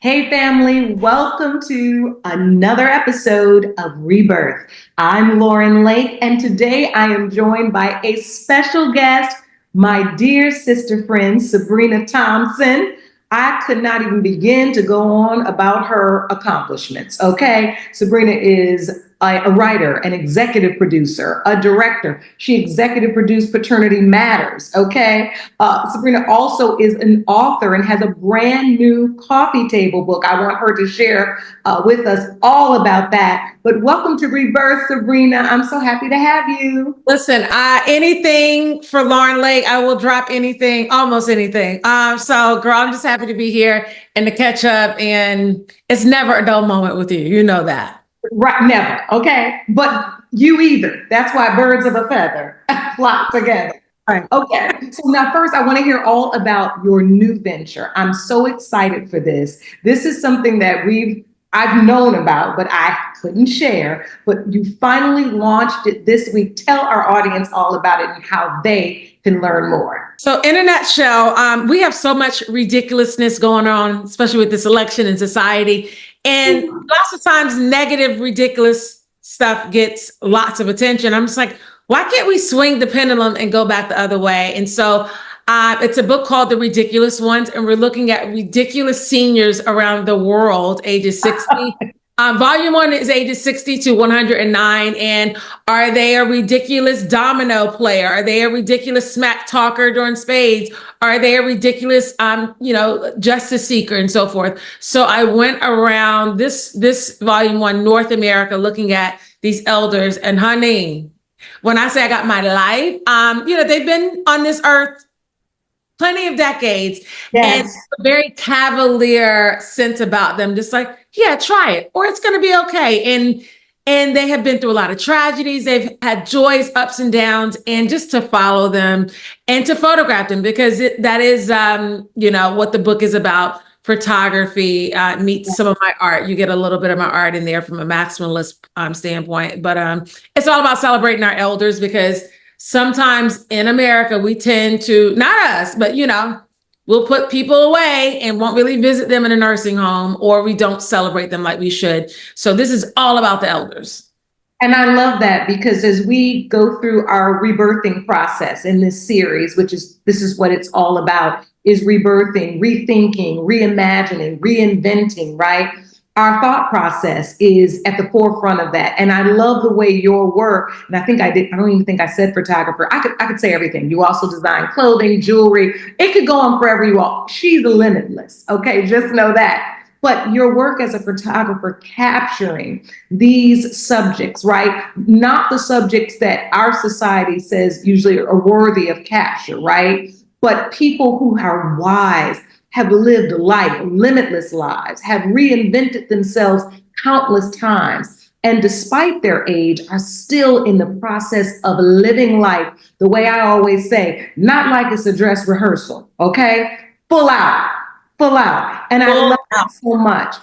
Hey, family, welcome to another episode of Rebirth. I'm Lauren Lake, and today I am joined by a special guest, my dear sister friend, Sabrina Thompson. I could not even begin to go on about her accomplishments, okay? Sabrina is a writer, an executive producer, a director. She executive produced Paternity Matters, okay? Sabrina also is an author and has a brand new coffee table book. I want her to share with us all about that. But welcome to Rebirth, Sabrina. I'm so happy to have you. Listen, anything for Lauren Lake, I will drop anything, almost anything. So girl, I'm just happy to be here and to catch up. And it's never a dull moment with you. You know that. Right, never, okay? But you either. That's why birds of a feather flock together. Right. Okay, so now first I want to hear all about your new venture. I'm so excited for this. This is something that I've known about, but I couldn't share. But you finally launched it this week. Tell our audience all about it and how they can learn more. So in a nutshell, we have so much ridiculousness going on, especially with this election in society. And lots of times negative, ridiculous stuff gets lots of attention. I'm just like, why can't we swing the pendulum and go back the other way? And so it's a book called The Ridiculous Ones, and we're looking at ridiculous seniors around the world, ages 60. Volume 1 is ages 60 to 109. And are they a ridiculous domino player? Are they a ridiculous smack talker during spades? Are they a ridiculous, justice seeker and so forth? So I went around this volume 1, North America, looking at these elders. And honey, when I say I got my life, they've been on this earth plenty of decades, Yes. and a very cavalier sense about them, just like, yeah, try it, or it's going to be okay. And they have been through a lot of tragedies. They've had joys, ups and downs, and just to follow them and to photograph them, because that is, what the book is about. Photography meets some of my art. You get a little bit of my art in there from a maximalist standpoint, but it's all about celebrating our elders, because sometimes in America, we tend to, not us, but, we'll put people away and won't really visit them in a nursing home, or we don't celebrate them like we should. So this is all about the elders. And I love that, because as we go through our rebirthing process in this series, this is what it's all about, is rebirthing, rethinking, reimagining, reinventing, right? Our thought process is at the forefront of that. And I love the way your work, and I don't even think I said photographer. I could say everything. You also design clothing, jewelry. It could go on forever. You all, she's limitless. Okay, just know that. But your work as a photographer capturing these subjects, right? Not the subjects that our society says usually are worthy of capture, right? But people who are wise, have lived life, limitless lives, have reinvented themselves countless times, and despite their age are still in the process of living life the way I always say, not like it's a dress rehearsal, okay? Full out, full out. And I love that so much.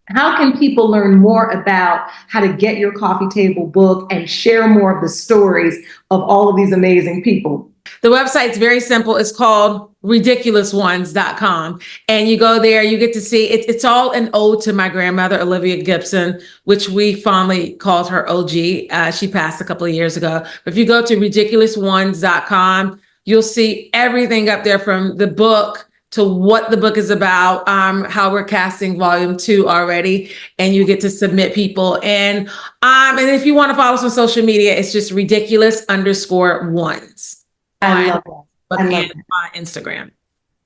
How can people learn more about how to get your coffee table book and share more of the stories of all of these amazing people? The website's very simple. It's called ridiculousones.com. And you go there, you get to see it's all an ode to my grandmother, Olivia Gibson, which we fondly called her OG. She passed a couple of years ago. But if you go to ridiculousones.com, you'll see everything up there, from the book to what the book is about, how we're casting volume 2 already, and you get to submit people. And if you want to follow us on social media, it's just ridiculous_ones. I love that. On Instagram.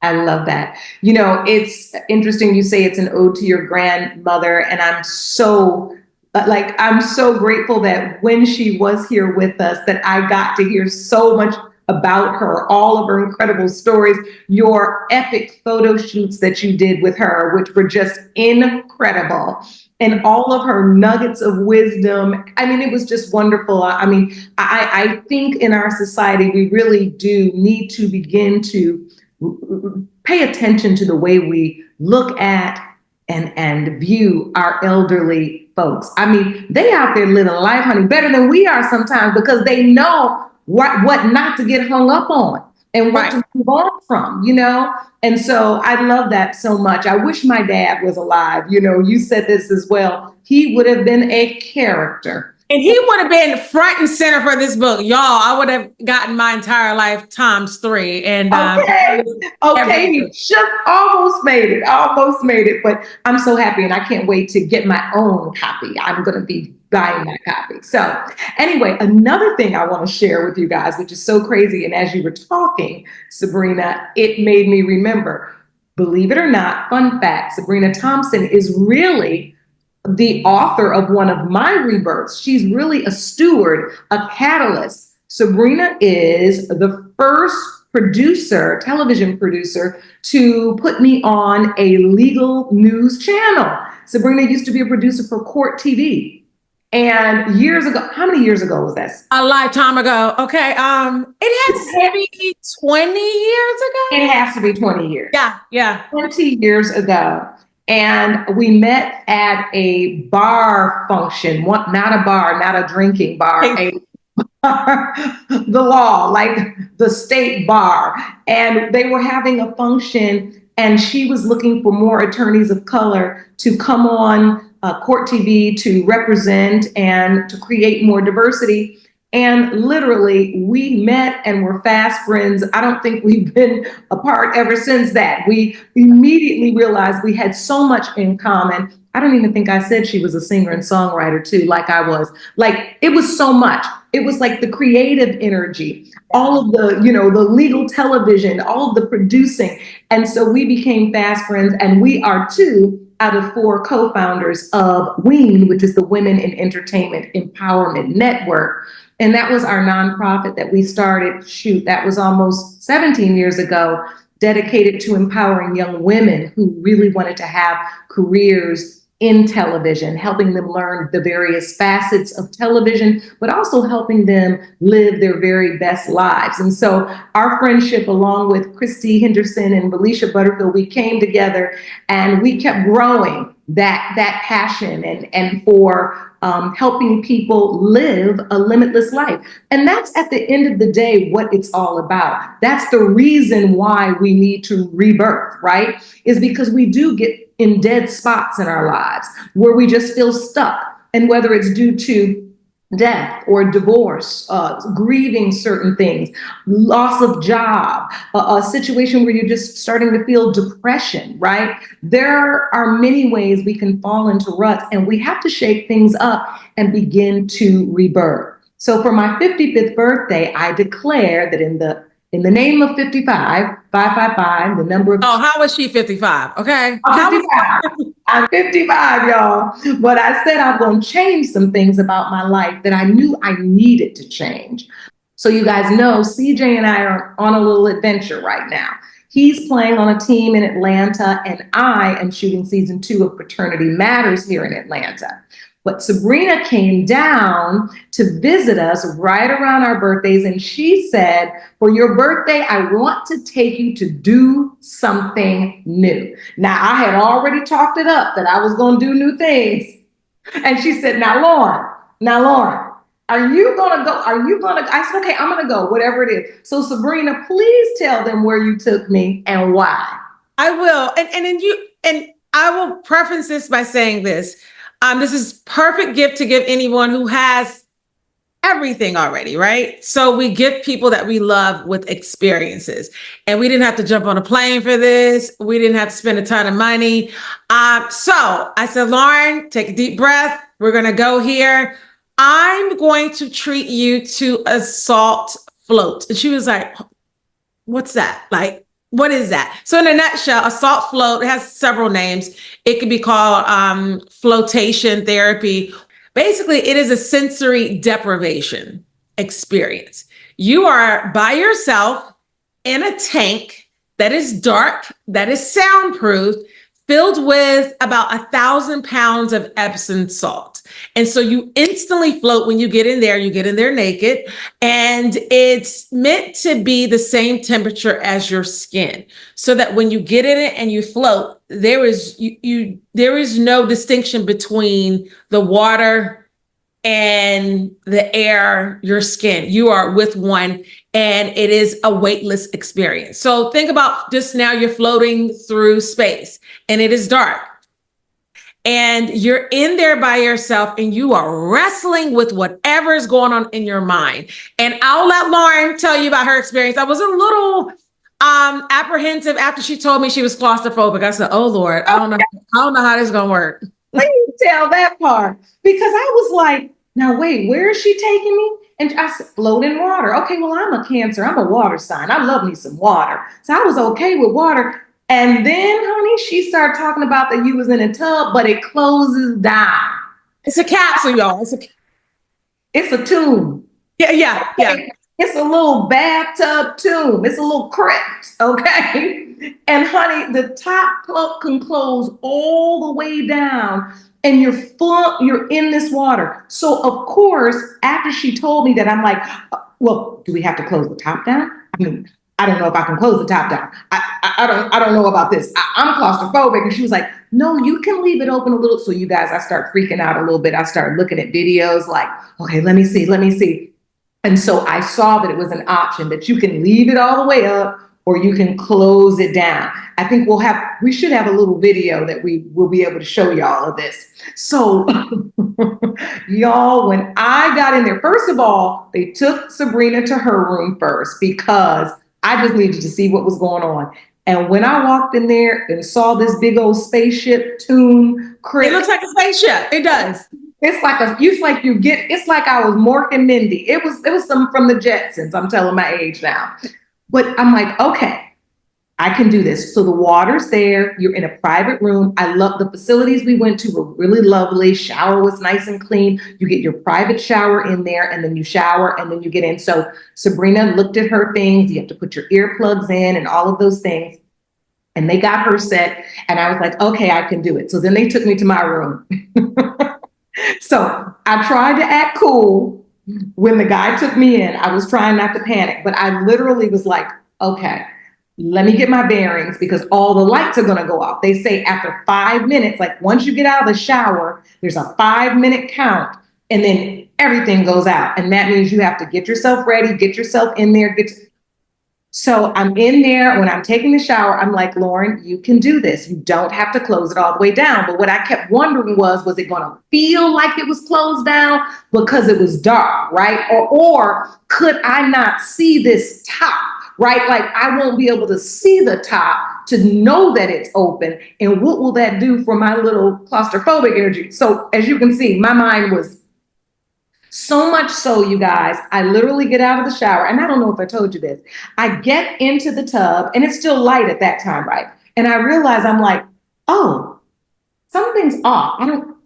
I love that. It's interesting you say it's an ode to your grandmother, and I'm so grateful that when she was here with us, that I got to hear so much about her, all of her incredible stories, your epic photo shoots that you did with her, which were just incredible, and all of her nuggets of wisdom. I mean, it was just wonderful. I think in our society, we really do need to begin to pay attention to the way we look at and view our elderly folks. I mean, they out there living life, honey, better than we are sometimes, because they know what not to get hung up on. and what Right. to move on from, you know? And so I love that so much. I wish my dad was alive. You know, you said this as well. He would have been a character. And he would have been front and center for this book. Y'all, I would have gotten my entire life times 3. And Okay. Okay. He just almost made it. But I'm so happy and I can't wait to get my own copy. I'm going to be buying that copy. So anyway, another thing I want to share with you guys, which is so crazy. And as you were talking, Sabrina, it made me remember, believe it or not, fun fact, Sabrina Thompson is really the author of one of my rebirths. She's really a steward, a catalyst. Sabrina is the first producer, television producer, to put me on a legal news channel. Sabrina used to be a producer for Court TV. And years ago, how many years ago was this? a lifetime ago. Okay. It has to be 20 years ago. It has to be 20 years. Yeah. 20 years ago. And we met at a bar function, not a bar, not a drinking bar, a bar, the law, like the state bar. And they were having a function and she was looking for more attorneys of color to come on Court TV to represent and to create more diversity. And literally, we met and were fast friends. I don't think we've been apart ever since that. We immediately realized we had so much in common. I don't even think I said she was a singer and songwriter too, like I was. Like, it was so much. It was like the creative energy, all of the, you know, the legal television, all of the producing. And so we became fast friends, and we are 2 out of 4 co-founders of WEEN, which is the Women in Entertainment Empowerment Network. And that was our nonprofit that we started, that was almost 17 years ago, dedicated to empowering young women who really wanted to have careers in television, helping them learn the various facets of television, but also helping them live their very best lives. And so our friendship, along with Christy Henderson and Felicia Butterfield, we came together and we kept growing that passion and for helping people live a limitless life. And that's at the end of the day what it's all about. That's the reason why we need to rebirth, right? Is because we do get in dead spots in our lives where we just feel stuck. And whether it's due to death or divorce, grieving certain things, loss of job, a situation where you're just starting to feel depression, right? There are many ways we can fall into ruts, and we have to shake things up and begin to rebirth. So for my 55th birthday, I declare that in the name of 55, 555, the number of... Oh, how was she 55? Okay. I'm 55, y'all. But I said I'm going to change some things about my life that I knew I needed to change. So you guys know CJ and I are on a little adventure right now. He's playing on a team in Atlanta, and I am shooting season 2 of Paternity Matters here in Atlanta. But Sabrina came down to visit us right around our birthdays, and she said, for your birthday, I want to take you to do something new. Now, I had already talked it up that I was going to do new things. And she said, now, Lauren, are you going to go? I said, okay, I'm going to go, whatever it is. So Sabrina, please tell them where you took me and why. I will. And I will preface this by saying this. This is perfect gift to give anyone who has everything already, right? So we give people that we love with experiences, and we didn't have to jump on a plane for this. We didn't have to spend a ton of money. So I said, Lauren, take a deep breath. We're going to go here. I'm going to treat you to a salt float. And she was like, what's that? Like, what is that? So in a nutshell, a salt float, it has several names. It could be called flotation therapy. Basically, it is a sensory deprivation experience. You are by yourself in a tank that is dark, that is soundproof, filled with about 1,000 pounds of Epsom salt. And so you instantly float when you get in there naked, and it's meant to be the same temperature as your skin, so that when you get in it and you float, there is no distinction between the water and the air, your skin. You are with one, and it is a weightless experience. So think about just now you're floating through space and it is dark. And you're in there by yourself and you are wrestling with whatever is going on in your mind. And I'll let Lauren tell you about her experience. I was a little apprehensive after she told me she was claustrophobic. I said, oh Lord, I don't know how this is gonna work. Please tell that part, because I was like, now wait, where is she taking me? And I said, float in water. Okay, well, I'm a Cancer. I'm a water sign. I love me some water. So I was okay with water. And then, honey, she started talking about that you was in a tub, but it closes down. It's a capsule, y'all. It's a tomb. Yeah. It's a little bathtub tomb. It's a little crypt, okay? And honey, the top can close all the way down, and you're in this water. So of course, after she told me that, I'm like, well, do we have to close the top down? I mean, I don't know if I can close the top down. I don't know about this. I'm claustrophobic. And she was like, no, you can leave it open a little. So you guys, I start freaking out a little bit. I started looking at videos like, okay, let me see. And so I saw that it was an option that you can leave it all the way up or you can close it down. I think we should have a little video that we will be able to show y'all of this. So y'all, when I got in there, first of all, they took Sabrina to her room first because I just needed to see what was going on. And when I walked in there and saw this big old spaceship tomb crypt, it looks like a spaceship. It does. It's like I was Mork and Mindy. It was some from the Jetsons. I'm telling my age now. But I'm like, okay, I can do this. So the water's there. You're in a private room. I love the facilities we went to were really lovely. Shower was nice and clean. You get your private shower in there and then you shower and then you get in. So Sabrina looked at her things. You have to put your earplugs in and all of those things. And they got her set. And I was like, okay, I can do it. So then they took me to my room. So I tried to act cool. When the guy took me in, I was trying not to panic, but I literally was like, okay, let me get my bearings because all the lights are going to go off. They say after 5 minutes, like once you get out of the shower, there's a 5-minute count and then everything goes out. And that means you have to get yourself ready, get yourself in there. So I'm in there. When I'm taking the shower, I'm like, Lauren, you can do this. You don't have to close it all the way down. But what I kept wondering was it going to feel like it was closed down because it was dark, right? Or could I not see this top, right? Like I won't be able to see the top to know that it's open. And what will that do for my little claustrophobic energy? So as you can see, my mind was so much so, you guys, I literally get out of the shower, and I don't know if I told you this. I get into the tub, and it's still light at that time, right? And I realize I'm like, oh, something's off.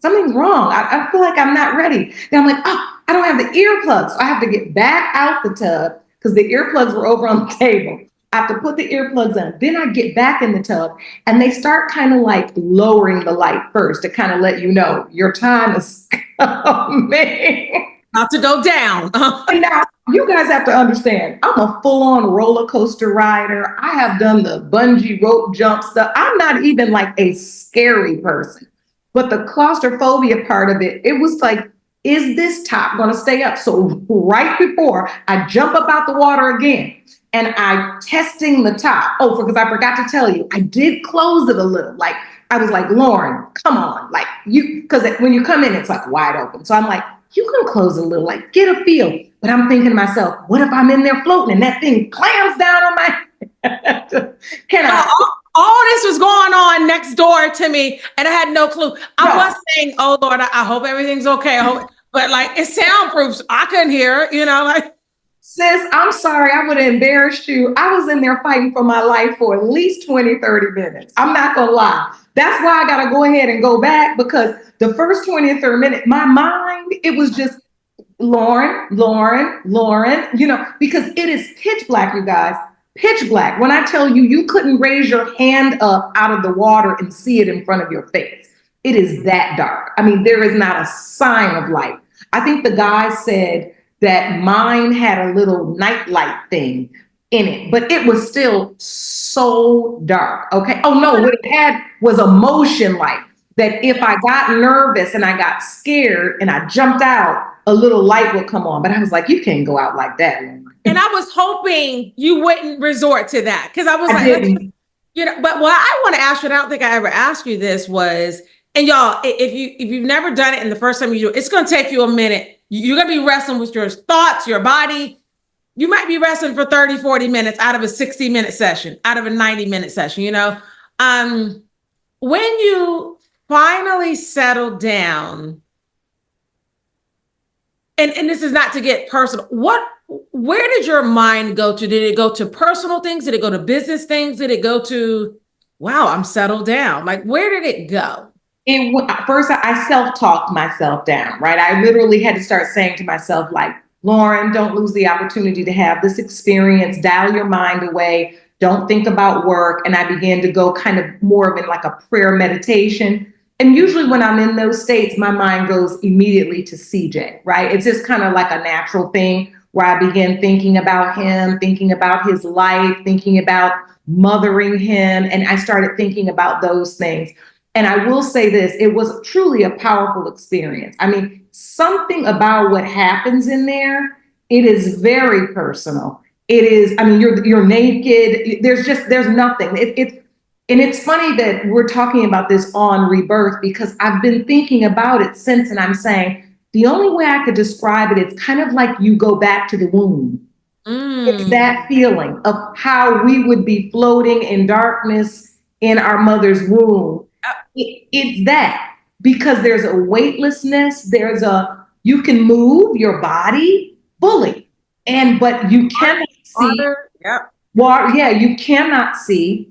Something's wrong. I feel like I'm not ready. Then I'm like, oh, I don't have the earplugs. So I have to get back out the tub because the earplugs were over on the table. I have to put the earplugs in. Then I get back in the tub, and they start kind of like lowering the light first to kind of let you know your time is coming. About to go down. And now you guys have to understand, I'm a full-on roller coaster rider. I have done the bungee rope jump stuff. I'm not even like a scary person, but the claustrophobia part of it, it was like, is this top going to stay up? So right before I jump up out the water again and I'm testing the top. Oh, because I forgot to tell you, I did close it a little. Like I was like, Lauren, come on. Like because when you come in, it's like wide open. So I'm like, you can close a little, like get a feel. But I'm thinking to myself, what if I'm in there floating and that thing clams down on my head? Can I? All this was going on next door to me, and I had no clue. I was saying, oh Lord, I hope everything's okay. But like it's soundproof. So I couldn't hear, like. Sis, I'm sorry, I would have embarrassed you. I was in there fighting for my life for at least 20, 30 minutes. I'm not going to lie. That's why I got to go ahead and go back because the first 20 or 30 minutes, my mind, it was just Lauren, because it is pitch black, you guys. Pitch black. When I tell you, you couldn't raise your hand up out of the water and see it in front of your face. It is that dark. I mean, there is not a sign of light. I think the guy said that mine had a little nightlight thing in it, but it was still so dark. Okay. Oh no, what it had was a motion light. that if I got nervous and I got scared and I jumped out, a little light would come on. But I was like, you can't go out like that. And I was hoping you wouldn't resort to that, because I was I like, didn't. but what I want to ask you, and I don't think I ever asked you this, was, and y'all, if you've never done it and the first time you do it, it's going to take you a minute. You're going to be wrestling with your thoughts, your body. You might be wrestling for 30, 40 minutes out of a 60-minute session, out of a 90-minute session, when you finally settle down, and this is not to get personal, where did your mind go to? Did it go to personal things? Did it go to business things? Did it go to, wow, I'm settled down? Like, where did it go? First, I self-talked myself down, right? I literally had to start saying to myself, like, Lauren, don't lose the opportunity to have this experience. Dial your mind away. Don't think about work. And I began to go kind of more of in like a prayer meditation. And usually when I'm in those states, my mind goes immediately to CJ, right? It's just kind of like a natural thing where I began thinking about him, thinking about his life, thinking about mothering him. And I started thinking about those things. And I will say this, it was truly a powerful experience. I mean, something about what happens in there, it is very personal. It is, I mean, you're naked. There's nothing. And it's funny that we're talking about this on Rebirth, because I've been thinking about it since, and I'm saying, the only way I could describe it, it's kind of like you go back to the womb. It's that feeling of how we would be floating in darkness in our mother's womb. It's that, because there's a weightlessness, you can move your body fully, but you cannot see. Water, yeah, you cannot see,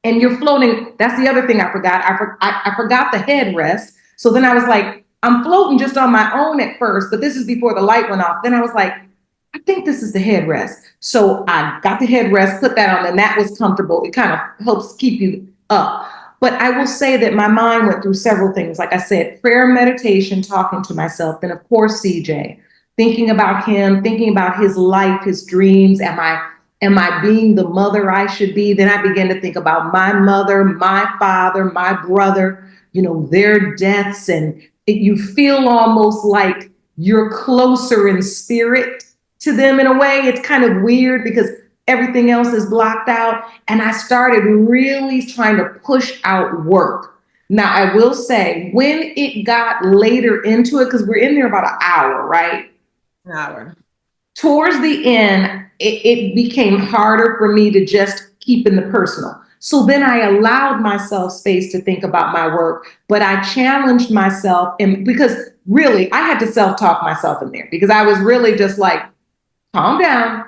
and you're floating. That's the other thing I forgot. I forgot the headrest. So then I was like, I'm floating just on my own at first, but this is before the light went off. Then I was like, I think this is the headrest. So I got the headrest, put that on, and that was comfortable. It kind of helps keep you up. But I will say that my mind went through several things. Like I said, prayer, meditation, talking to myself. Then, of course, CJ, thinking about him, thinking about his life, his dreams. Am I being the mother I should be? Then I began to think about my mother, my father, my brother, their deaths. And you feel almost like you're closer in spirit to them in a way. It's kind of weird because everything else is blocked out. And I started really trying to push out work. Now, I will say, when it got later into it, because we're in there about an hour, right? An hour. Towards the end, it became harder for me to just keep in the personal. So then I allowed myself space to think about my work, but I challenged myself, because really I had to self-talk myself in there, because I was really just like, calm down,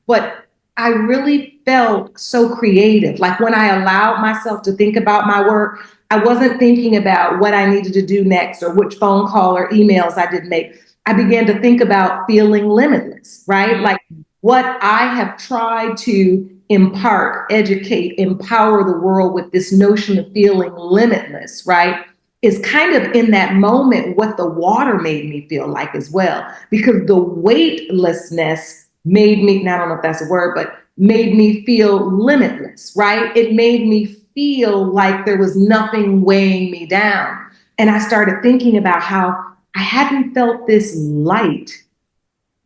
but I really felt so creative. Like when I allowed myself to think about my work, I wasn't thinking about what I needed to do next or which phone call or emails I didn't make. I began to think about feeling limitless, right? Like what I have tried to impart, educate, empower the world with, this notion of feeling limitless, right? Is kind of in that moment what the water made me feel like as well, because the weightlessness made me, and I don't know if that's a word, but made me feel limitless, right? It made me feel like there was nothing weighing me down. And I started thinking about how I hadn't felt this light.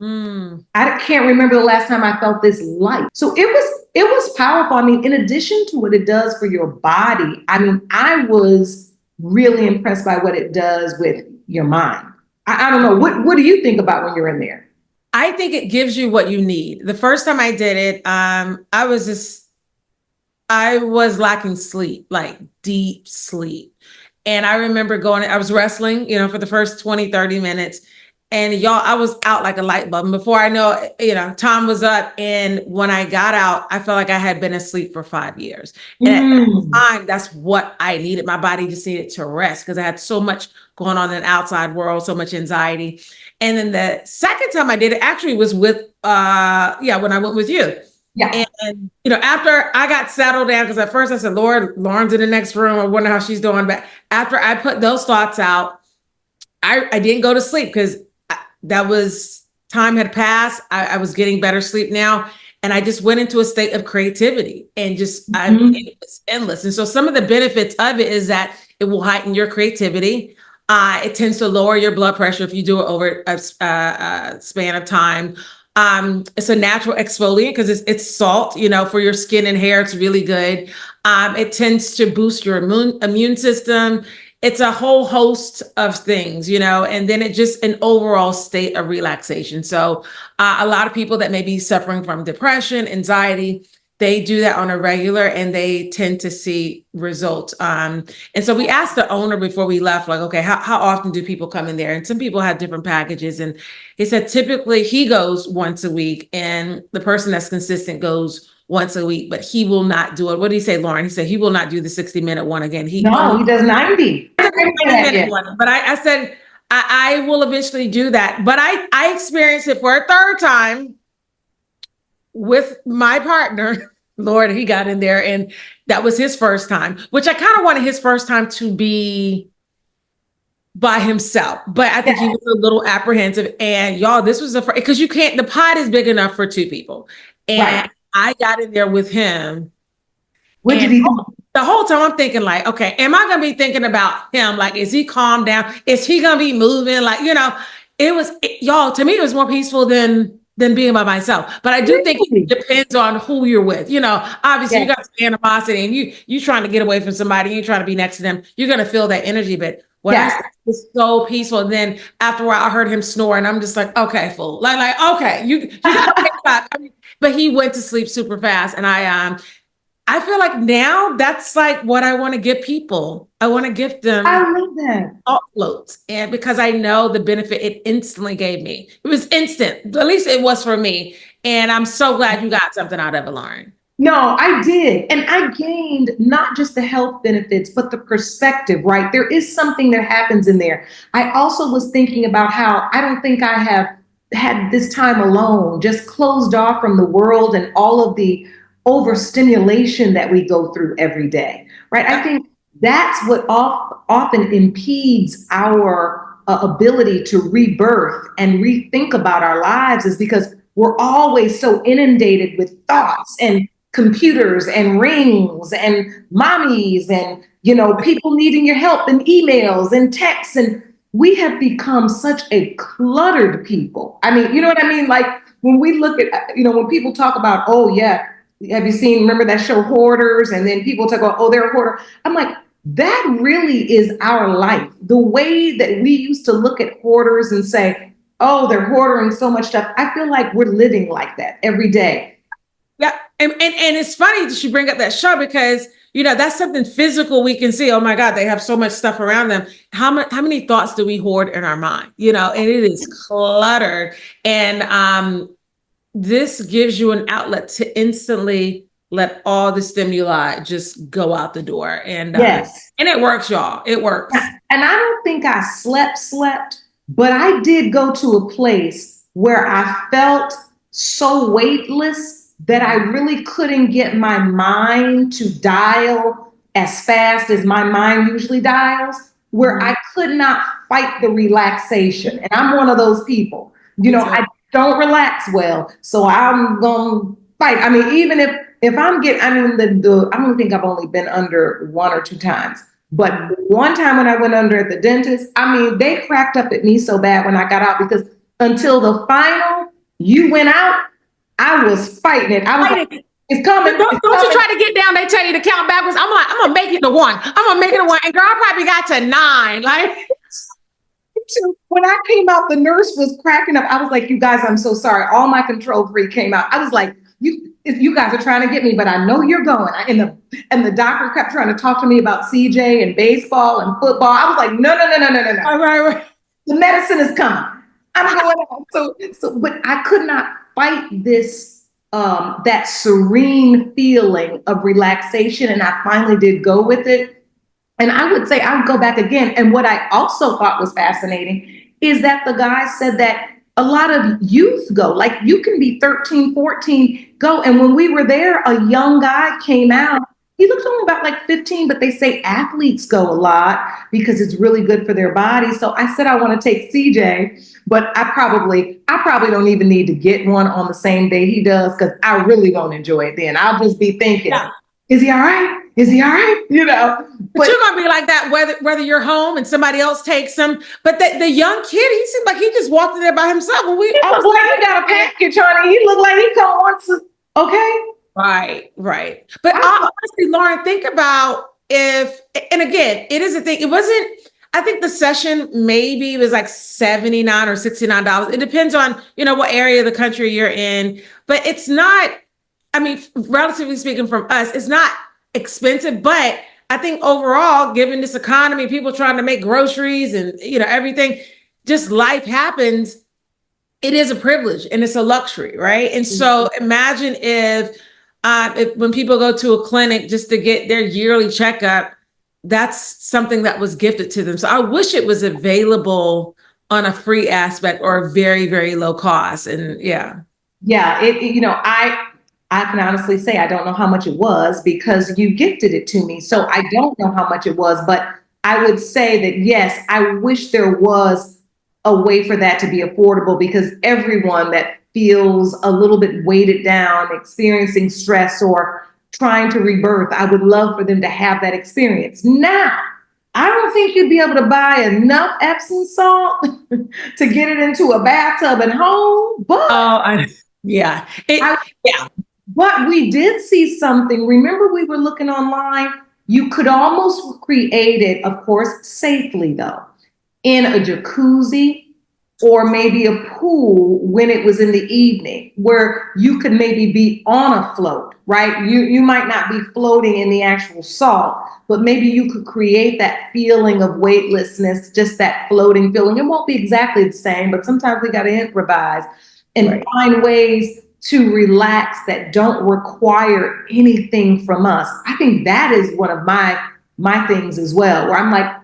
I can't remember the last time I felt this light. So it was powerful. I mean, in addition to what it does for your body, I mean, I was really impressed by what it does with your mind. I don't know. What do you think about when you're in there? I think it gives you what you need. The first time I did it, I was lacking sleep, like deep sleep. And I remember I was wrestling, for the first 20, 30 minutes. And y'all, I was out like a light bulb. And before I know it, time was up. And when I got out, I felt like I had been asleep for 5 years. And at that time, that's what I needed. My body just needed to rest because I had so much going on in the outside world, so much anxiety. And then the second time I did it actually was with, when I went with you. Yeah. And, after I got settled down, because at first I said, Lauren's in the next room. I wonder how she's doing. But after I put those thoughts out, I didn't go to sleep because time had passed. I was getting better sleep now. And I just went into a state of creativity and it was endless. And so some of the benefits of it is that It will heighten your creativity. It tends to lower your blood pressure if you do it over a span of time. It's a natural exfoliant because it's salt, for your skin and hair. It's really good. It tends to boost your immune system. It's a whole host of things, and then it just an overall state of relaxation. So a lot of people that may be suffering from depression, anxiety, they do that on a regular and they tend to see results. And so we asked the owner before we left, like, okay, how often do people come in there? And some people have different packages. And he said, typically he goes once a week and the person that's consistent goes once a week, but he will not do it. What did he say, Lauren? He said he will not do the 60-minute one again. He does 90. But I said, I will eventually do that. But I experienced it for a third time with my partner. Lord, he got in there and that was his first time, which I kind of wanted his first time to be by himself, but I think he was a little apprehensive. And y'all, this was because the pot is big enough for two people. And I got in there with him. What did he do? The whole time I'm thinking like, okay, am I going to be thinking about him? Like, is he calmed down? Is he going to be moving? Like, y'all, to me, it was more peaceful than being by myself. But I do think it depends on who you're with. Obviously you got some animosity and you trying to get away from somebody, you trying to be next to them, you're going to feel that energy. But what I said was so peaceful. And then after a while, I heard him snore and I'm just like, okay, fool. Like, okay, you got to pick up. But he went to sleep super fast. And I feel like now that's like what I want to give people. I want to give them salt floats. And because I know the benefit it instantly gave me. It was instant. At least it was for me. And I'm so glad you got something out of it, Lauren. No, I did. And I gained not just the health benefits, but the perspective, right? There is something that happens in there. I also was thinking about how I don't think I have had this time alone, just closed off from the world and all of the overstimulation that we go through every day, right? I think that's what often impedes our ability to rebirth and rethink about our lives, is because we're always so inundated with thoughts and computers and rings and mommies and, people needing your help and emails and texts. And we have become such a cluttered people. I mean, you know what I mean? Like when we look at, when people talk about, oh yeah, have you remember that show Hoarders? And then people talk about, oh, they're a hoarder. I'm like, that really is our life. The way that we used to look at hoarders and say, oh, they're hoarding so much stuff. I feel like we're living like that every day. Yeah. And it's funny that you bring up that show because, that's something physical we can see. Oh my God, they have so much stuff around them. How many thoughts do we hoard in our mind? And it is cluttered. And, this gives you an outlet to instantly let all the stimuli just go out the door. And and it works, y'all. It works. And I don't think I slept, but I did go to a place where I felt so weightless that I really couldn't get my mind to dial as fast as my mind usually dials, where I could not fight the relaxation. And I'm one of those people, I don't relax well. So I'm going to fight. I mean, even if I'm getting, I don't think I've only been under one or two times, but one time when I went under at the dentist, they cracked up at me so bad when I got out, because until the final, you went out, I was fighting it. I was like, it's coming. Don't you try to get down. They tell you to count backwards. I'm like, I'm going to make it to 1. I'm going to make it to 1. And girl, I probably got to 9. Like, when I came out, the nurse was cracking up. I was like, you guys, I'm so sorry. All my control freak came out. I was like, you guys are trying to get me, but I know you're going. And the doctor kept trying to talk to me about CJ and baseball and football. I was like, no. All right. The medicine is coming. I'm going on. So, but I could not fight this, that serene feeling of relaxation. And I finally did go with it. And I would say I would go back again. And what I also thought was fascinating is that the guy said that a lot of youth go, like you can be 13, 14, go. And when we were there, a young guy came out. He looked only about like 15, but they say athletes go a lot because it's really good for their body. So I said, I want to take CJ, but I probably don't even need to get one on the same day he does, because I really don't enjoy it then. I'll just be thinking, is he all right? is he all right? You know, But you're gonna be like that whether you're home and somebody else takes him. But the young kid, he seemed like he just walked in there by himself. And I was like, he got a package, honey. He looked like he come once. Okay. Right. But honestly, Lauren, think about if, and again, it is a thing. It wasn't, I think the session maybe was like $79 or $69. It depends on, what area of the country you're in, but it's not, I mean, relatively speaking from us, it's not expensive, but I think overall, given this economy, people trying to make groceries and, everything, just life happens. It is a privilege and it's a luxury, right? And so imagine if when people go to a clinic just to get their yearly checkup, that's something that was gifted to them. So I wish it was available on a free aspect or a very, very low cost. And yeah. I can honestly say I don't know how much it was because you gifted it to me. So I don't know how much it was, but I would say that, yes, I wish there was a way for that to be affordable because everyone that feels a little bit weighted down, experiencing stress or trying to rebirth, I would love for them to have that experience. Now, I don't think you'd be able to buy enough Epsom salt to get it into a bathtub at home, but yeah. But we did see something. Remember, we were looking online. You could almost create it, of course, safely though, in a jacuzzi or maybe a pool when it was in the evening where you could maybe be on a float, right? You might not be floating in the actual salt, but maybe you could create that feeling of weightlessness, just that floating feeling. It won't be exactly the same, but sometimes we got to improvise and find ways to relax that don't require anything from us. I think that is one of my things as well, where I'm like,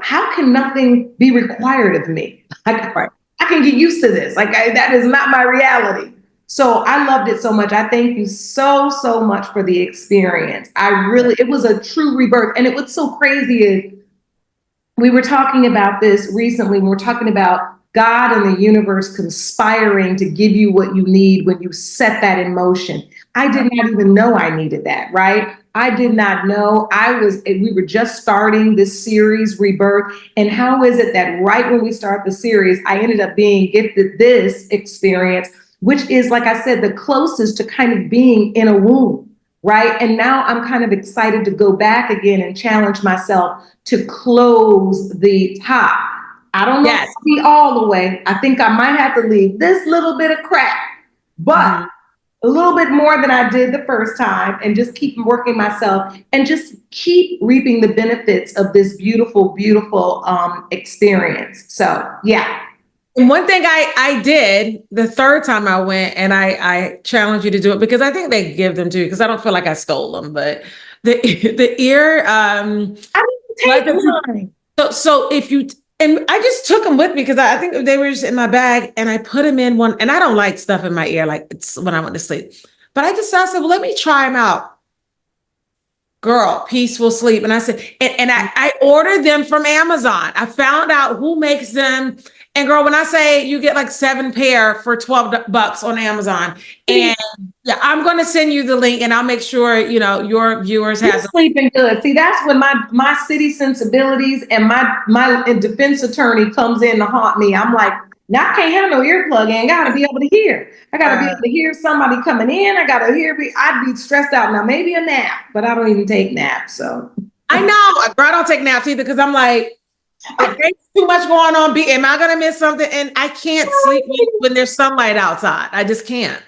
how can nothing be required of me? I can get used to this. That is not my reality. So I loved it so much. I thank you so much for the experience. It was a true rebirth. And what's so crazy is we were talking about this recently. We were talking about God and the universe conspiring to give you what you need when you set that in motion. I did not even know I needed that, right? I did not know. We were just starting this series, Rebirth. And how is it that right when we start the series, I ended up being gifted this experience, which is, like I said, the closest to kind of being in a womb, right? And now I'm kind of excited to go back again and challenge myself to close the top. I don't know if it'll be all the way. I think I might have to leave this little bit of crack, but a little bit more than I did the first time and just keep working myself and just keep reaping the benefits of this beautiful, beautiful experience. So, yeah. And one thing I did the third time I went, and I challenge you to do it because I think they give them to you because I don't feel like I stole them, but the ear. I didn't take mine. So if you. And I just took them with me because I think they were just in my bag and I put them in one. And I don't like stuff in my ear, like it's when I went to sleep. But I said, well, let me try them out. Girl, peaceful sleep. And I said, and I ordered them from Amazon. I found out who makes them. And girl, when I say you get like 7 pair for $12 on Amazon, and yeah, I'm going to send you the link and I'll make sure, your viewers have sleeping good. See, that's when my city sensibilities and my defense attorney comes in to haunt me. I'm like, now I can't have no earplug in. I gotta be able to hear. I gotta be able to hear somebody coming in. I'd be stressed out. Now maybe a nap, but I don't even take naps. So I know, girl, I don't take naps either because I'm like, there's too much going on. Am I gonna miss something? And I can't sleep when there's sunlight outside. I just can't.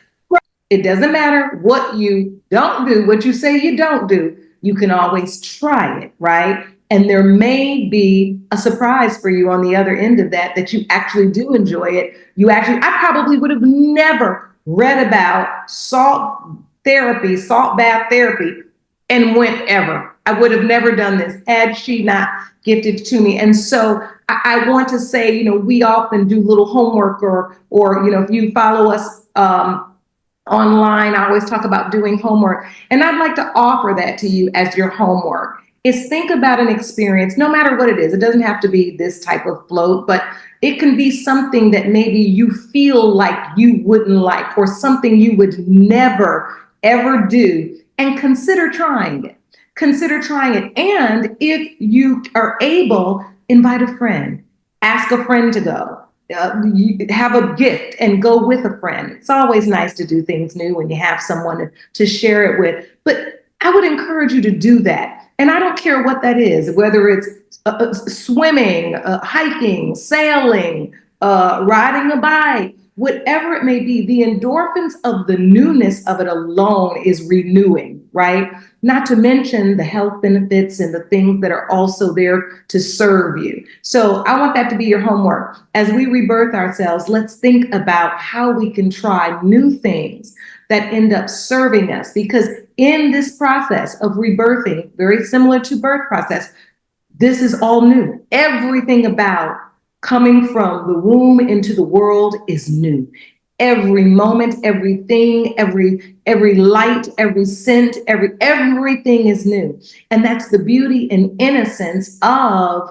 It doesn't matter what you don't do, what you say you don't do. You can always try it, right? And there may be a surprise for you on the other end of that you actually do enjoy it. I probably would have never read about salt bath therapy, and went ever. I would have never done this had she not gifted it to me. And so I want to say, we often do little homework or if you follow us online, I always talk about doing homework. And I'd like to offer that to you as your homework is think about an experience, no matter what it is. It doesn't have to be this type of float, but it can be something that maybe you feel like you wouldn't like or something you would never, ever do, and consider trying it. consider trying it. And if you are able, invite a friend, ask a friend to go. Have a gift and go with a friend. It's always nice to do things new when you have someone to share it with. But I would encourage you to do that. And I don't care what that is, whether it's swimming, hiking, sailing, riding a bike, whatever it may be, the endorphins of the newness of it alone is renewing, right? Not to mention the health benefits and the things that are also there to serve you. So I want that to be your homework. As we rebirth ourselves, let's think about how we can try new things that end up serving us. Because in this process of rebirthing, very similar to birth process, this is all new. Everything about coming from the womb into the world is new. Every moment, everything, every light, every scent, everything is new. And that's the beauty and innocence of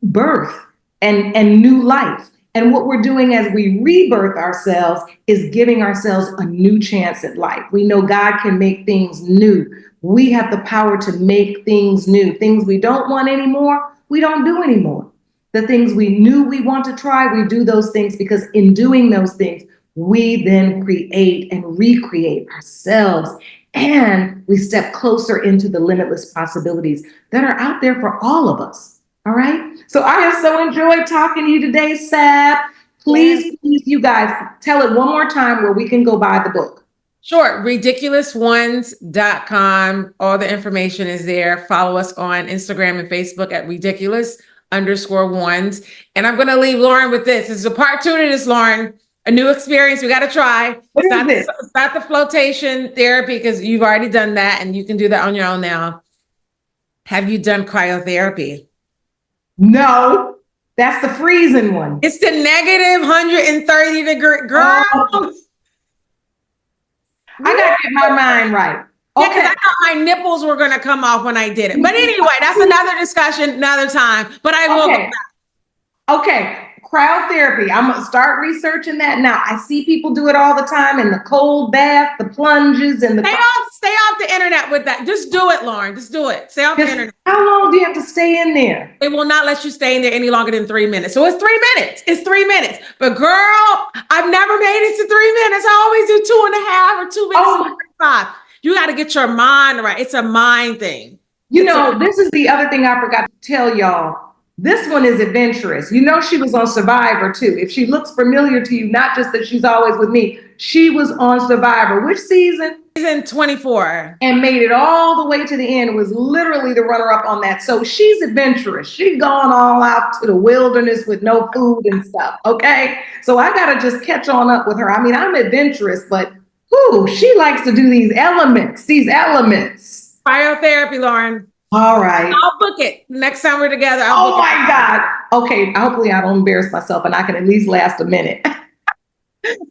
birth and new life. And what we're doing as we rebirth ourselves is giving ourselves a new chance at life. We know God can make things new. We have the power to make things new. Things we don't want anymore, we don't do anymore. The things we knew we want to try, we do those things, because in doing those things, we then create and recreate ourselves. And we step closer into the limitless possibilities that are out there for all of us. All right. So I have so enjoyed talking to you today, Sab. Please, you guys, tell it one more time where we can go buy the book. Sure. Ridiculousones.com. All the information is there. Follow us on Instagram and Facebook at ridiculous_ones. And I'm going to leave Lauren with this. This is a part 2 to this, Lauren. A new experience we got to try. It's not the flotation therapy, because you've already done that and you can do that on your own now. Have you done cryotherapy? No, that's the freezing one. It's the negative 130 degree, girl. Oh. I gotta get my mind right. Okay. Yeah, because I thought my nipples were going to come off when I did it. But anyway, that's another discussion, another time. But I will go back. Okay. Cryotherapy. I'm going to start researching that now. I see people do it all the time in the cold bath, the plunges, and the... Stay off the internet with that. Just do it, Lauren. Just do it. Stay off the internet. How long do you have to stay in there? They will not let you stay in there any longer than 3 minutes. So it's 3 minutes. It's 3 minutes. But girl, I've never made it to 3 minutes. I always do 2.5 or 2 minutes and 45. You got to get your mind right. It's a mind thing. This is the other thing I forgot to tell y'all. This one is adventurous. She was on Survivor too. If she looks familiar to you, not just that she's always with me, she was on Survivor. Which season? Season 24. And made it all the way to the end. Was literally the runner-up on that. So she's adventurous. She's gone all out to the wilderness with no food and stuff. Okay. So I got to just catch on up with her. I mean, I'm adventurous, but she likes to do these elements. Cryotherapy, Lauren. All right. I'll book it. Next time we're together. Oh my God. Okay. Hopefully I don't embarrass myself and I can at least last a minute.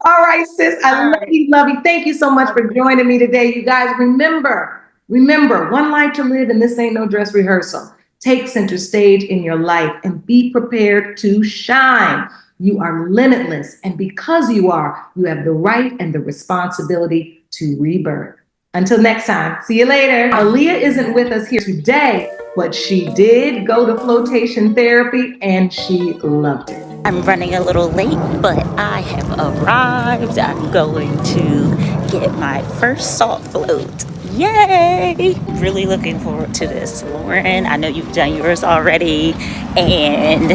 All right, sis. I love you. Thank you so much for joining me today. You guys, remember, one life to live, and this ain't no dress rehearsal. Take center stage in your life and be prepared to shine. You are limitless. And because you are, you have the right and the responsibility to rebirth. Until next time, see you later. Aaliyah isn't with us here today, but she did go to flotation therapy and she loved it. I'm running a little late, but I have arrived. I'm going to get my first salt float. Yay! Really looking forward to this, Lauren. I know you've done yours already. And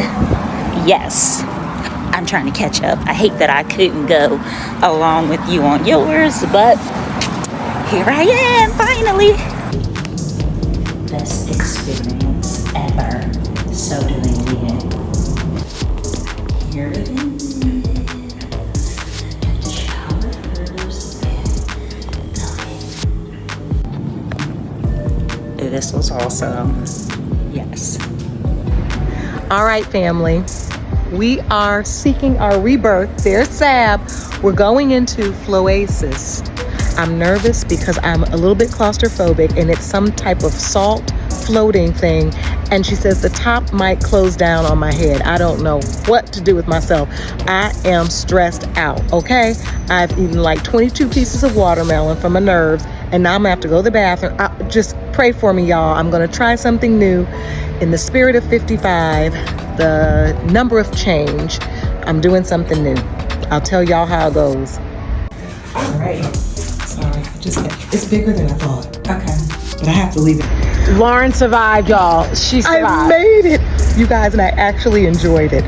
yes, I'm trying to catch up. I hate that I couldn't go along with you on yours, but here I am, finally. Best experience ever. So doing it. Here it is. Showers. This was awesome. Yes. All right, family. We are seeking our rebirth. There's Sab. We're going into Floasis. I'm nervous because I'm a little bit claustrophobic and it's some type of salt floating thing. And she says the top might close down on my head. I don't know what to do with myself. I am stressed out, okay? I've eaten like 22 pieces of watermelon for my nerves and now I'm gonna have to go to the bathroom. Just pray for me, y'all. I'm gonna try something new. In the spirit of 55, the number of change, I'm doing something new. I'll tell y'all how it goes. All right. Sorry, it's bigger than I thought. Okay, but I have to leave it. Lauren survived, y'all. She survived. I made it, you guys, and I actually enjoyed it.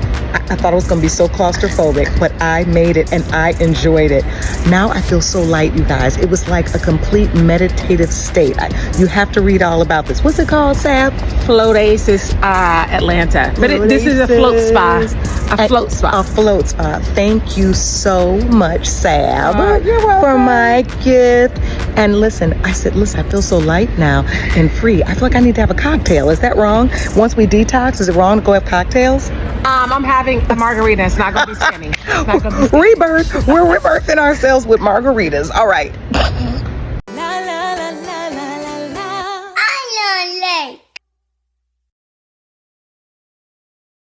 I thought it was going to be so claustrophobic, but I made it and I enjoyed it. Now I feel so light, you guys. It was like a complete meditative state. You have to read all about this. What's it called, Sab? Floasis, Atlanta. But this is a float spa. A float spa. A float spa. Thank you so much, Sab, You're welcome. for my gift. And listen, I feel so light now and free. I feel like I need to have a cocktail. Is that wrong? Once we detox, is it wrong to go have cocktails? I'm having a margarita. It's not going to be skinny. It's not going to be skinny. Rebirth. We're rebirthing ourselves with margaritas. All right.